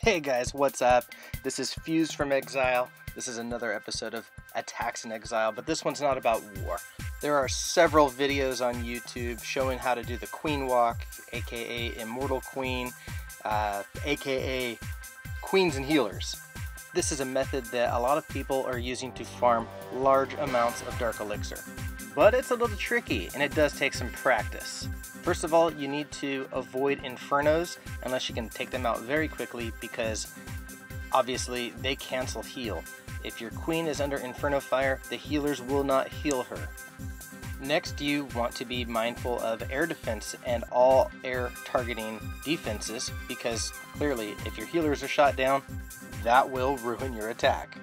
Hey guys, what's up? This is Fuzed from Exile. This is another episode of Attacks in Exile, but this one's not about war. There are several videos on YouTube showing how to do the Queen Walk, aka Immortal Queen, aka Queens and Healers. This is a method that a lot of people are using to farm large amounts of Dark Elixir. But it's a little tricky, and it does take some practice. First of all, you need to avoid Infernos unless you can take them out very quickly, because obviously they cancel heal. If your queen is under Inferno fire, the healers will not heal her. Next, you want to be mindful of air defense and all air targeting defenses, because clearly if your healers are shot down, that will ruin your attack.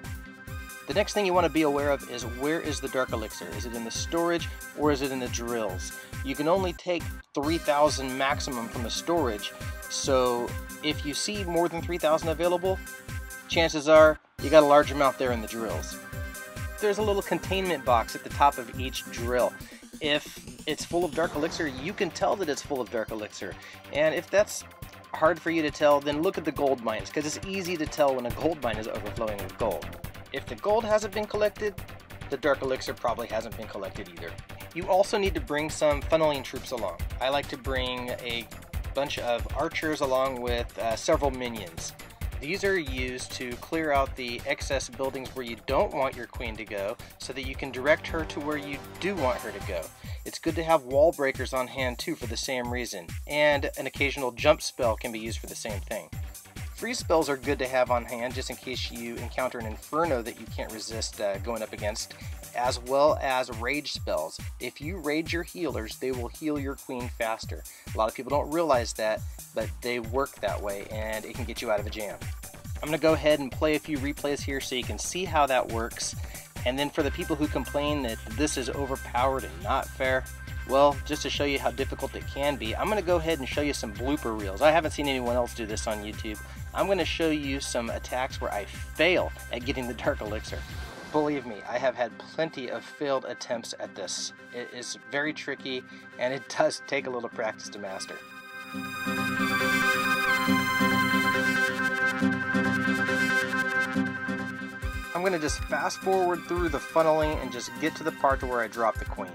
The next thing you want to be aware of is, where is the Dark Elixir? Is it in the storage or is it in the drills? You can only take 3,000 maximum from the storage, so if you see more than 3,000 available, chances are you got a large amount there in the drills. There's a little containment box at the top of each drill. If it's full of Dark Elixir, you can tell that it's full of Dark Elixir, and if that's hard for you to tell, then look at the gold mines, because it's easy to tell when a gold mine is overflowing with gold. If the gold hasn't been collected, the Dark Elixir probably hasn't been collected either. You also need to bring some funneling troops along. I like to bring a bunch of archers along with several minions. These are used to clear out the excess buildings where you don't want your queen to go, so that you can direct her to where you do want her to go. It's good to have wall breakers on hand too for the same reason, and an occasional jump spell can be used for the same thing. Freeze spells are good to have on hand just in case you encounter an Inferno that you can't resist going up against, as well as rage spells. If you rage your healers, they will heal your queen faster. A lot of people don't realize that, but they work that way, and it can get you out of a jam. I'm going to go ahead and play a few replays here so you can see how that works. And then for the people who complain that this is overpowered and not fair, well, just to show you how difficult it can be, I'm going to go ahead and show you some blooper reels. I haven't seen anyone else do this on YouTube. I'm going to show you some attacks where I fail at getting the Dark Elixir. Believe me, I have had plenty of failed attempts at this. It is very tricky, and it does take a little practice to master. I'm going to just fast forward through the funneling and just get to the part where I drop the queen.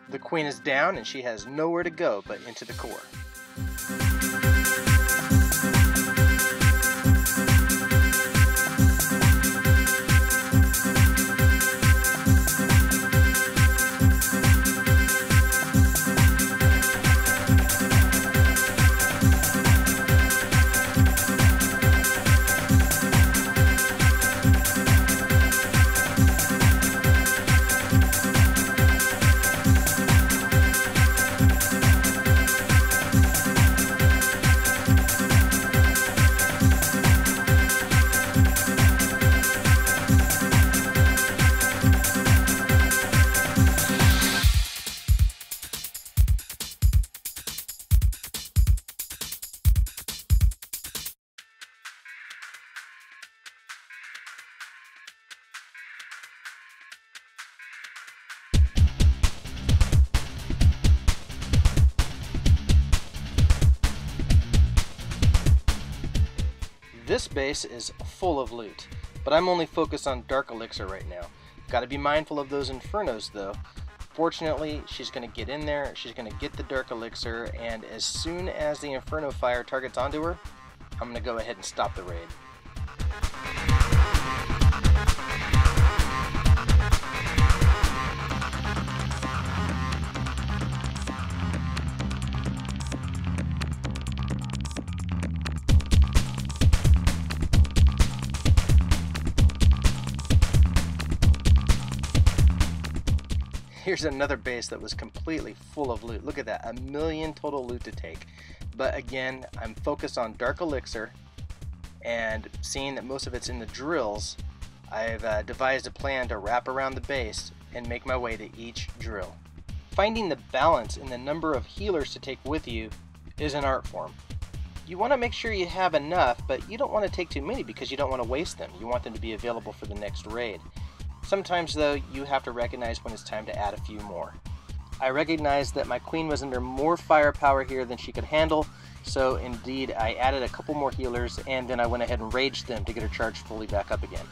The queen is down and she has nowhere to go but into the core. This base is full of loot, but I'm only focused on Dark Elixir right now. Got to be mindful of those Infernos though. Fortunately, she's going to get in there, she's going to get the Dark Elixir, and as soon as the Inferno fire targets onto her, I'm going to go ahead and stop the raid. Here's another base that was completely full of loot. Look at that, 1,000,000 total loot to take. But again, I'm focused on Dark Elixir, and seeing that most of it's in the drills, I've devised a plan to wrap around the base and make my way to each drill. Finding the balance in the number of healers to take with you is an art form. You want to make sure you have enough, but you don't want to take too many because you don't want to waste them. You want them to be available for the next raid. Sometimes though, you have to recognize when it's time to add a few more. I recognized that my queen was under more firepower here than she could handle, so indeed I added a couple more healers and then I went ahead and raged them to get her charged fully back up again.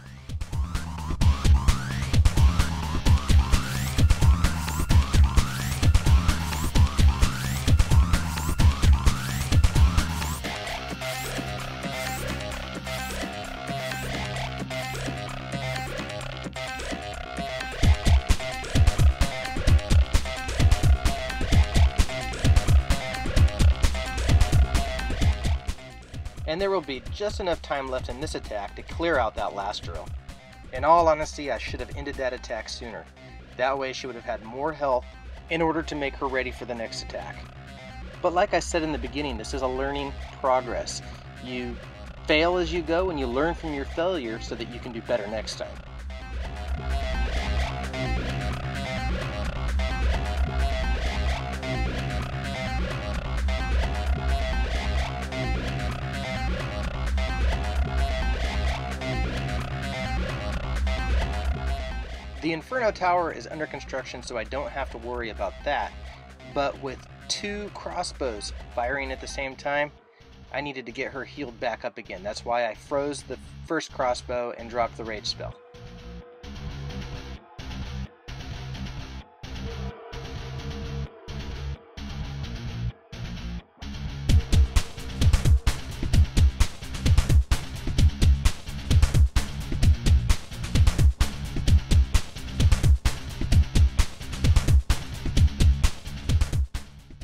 And there will be just enough time left in this attack to clear out that last drill. In all honesty, I should have ended that attack sooner. That way she would have had more health in order to make her ready for the next attack. But like I said in the beginning, this is a learning progress. You fail as you go and you learn from your failure so that you can do better next time. The Inferno Tower is under construction, so I don't have to worry about that, but with 2 crossbows firing at the same time, I needed to get her healed back up again. That's why I froze the first crossbow and dropped the rage spell.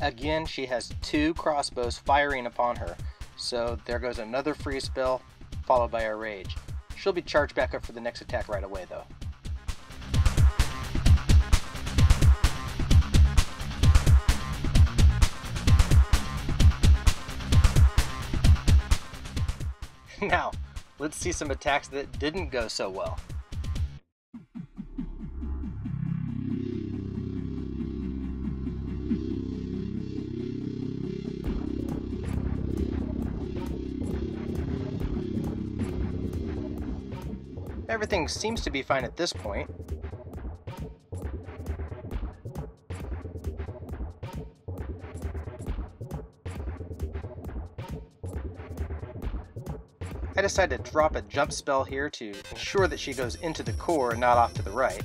Again, she has 2 crossbows firing upon her, so there goes another free spell, followed by a rage. She'll be charged back up for the next attack right away, though. Now, let's see some attacks that didn't go so well. Everything seems to be fine at this point. I decided to drop a jump spell here to ensure that she goes into the core and not off to the right.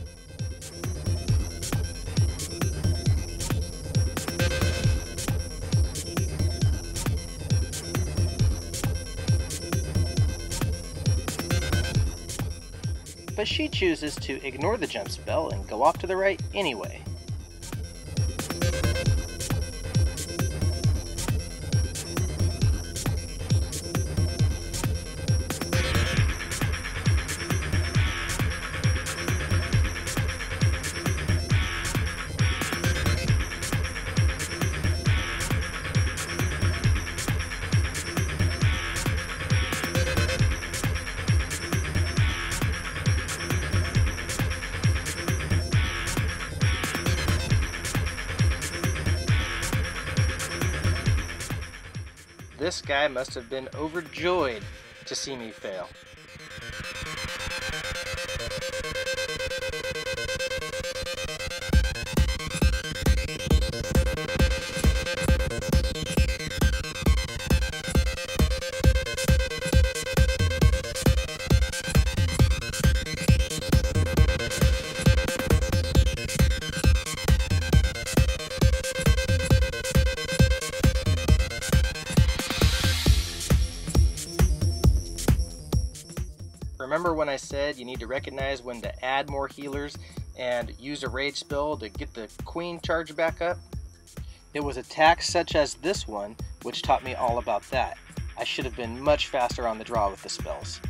But she chooses to ignore the jump spell and go off to the right anyway. This guy must have been overjoyed to see me fail. Remember when I said you need to recognize when to add more healers and use a rage spell to get the queen charged back up? It was attacks such as this one which taught me all about that. I should have been much faster on the draw with the spells.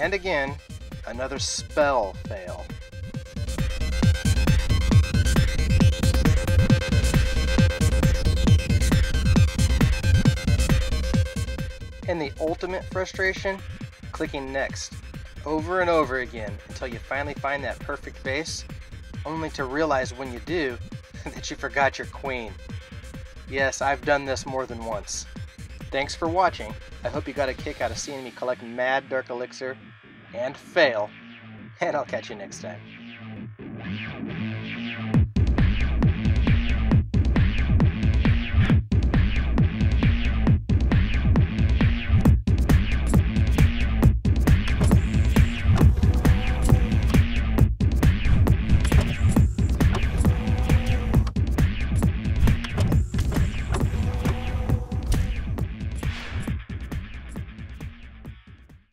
And again, another spell fail. And the ultimate frustration, clicking next over and over again until you finally find that perfect vase, only to realize when you do that you forgot your queen. Yes, I've done this more than once. Thanks for watching. I hope you got a kick out of seeing me collect mad dark elixir and fail, and I'll catch you next time.